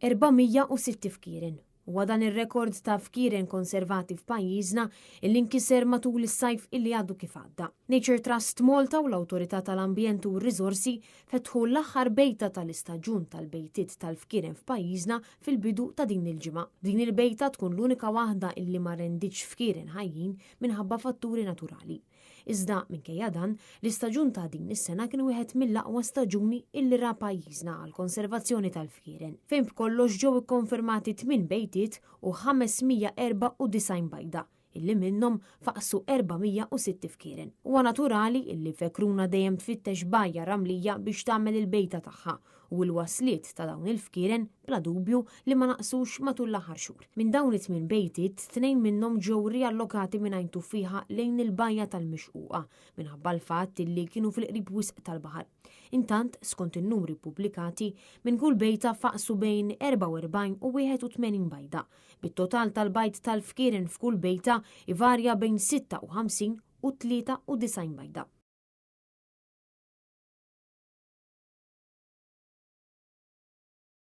406 fkieren. U dan ir-rekord ta' fkieren konservati f'pajjiżna illi nkiser matul is-sajf illi għaddu kif għadda. Nature Trust Malta u l-Awtorità tal-Ambjent u r-Riżorsi fetħu l-aħħar bejta tal-istaġun tal-bejtiet tal-fkieren f'pajjiżna fil-bidu ta' din il-ġimgħa. Din il-bejta tkun l-unika waħda illi ma rendiċ fkieren ħajjin minħabba fatturi naturali. Iżda minkejja dan, l-istaġun ta' din is-sena kien wieħed mill-aqwa staġuni illi ra pajjiżna għal konservazzjoni tal-fkieren. Fejn b'kollox ġew ikkonfermati 8 bejtiet u 594 bajda, illi minnhom faqsu 406 fkieren. Huwa naturali illi fekruna dejjem tfittex bajja ramlija biex tagħmel il-bejta tagħha u l-wasliet ta' dawn il-fkieren bla dubju li ma naqsux matul l-aħħar xhur. Minn dawn it-8 bejtiet, 2 minnhom ġew riallokati mingħajr tuffiħa lejn il-bajja tal-Mixquqa minħabba l-fatt illi kienu fil-qrib wisq tal-baħar. Intant, skont in-numri pubblikati, minn kull bejta faqsu bejn 44 u 81 bajda. Bit-total tal-bajt tal-fkieren f'kull bejta ivarja bejn 56 u 93 bajda.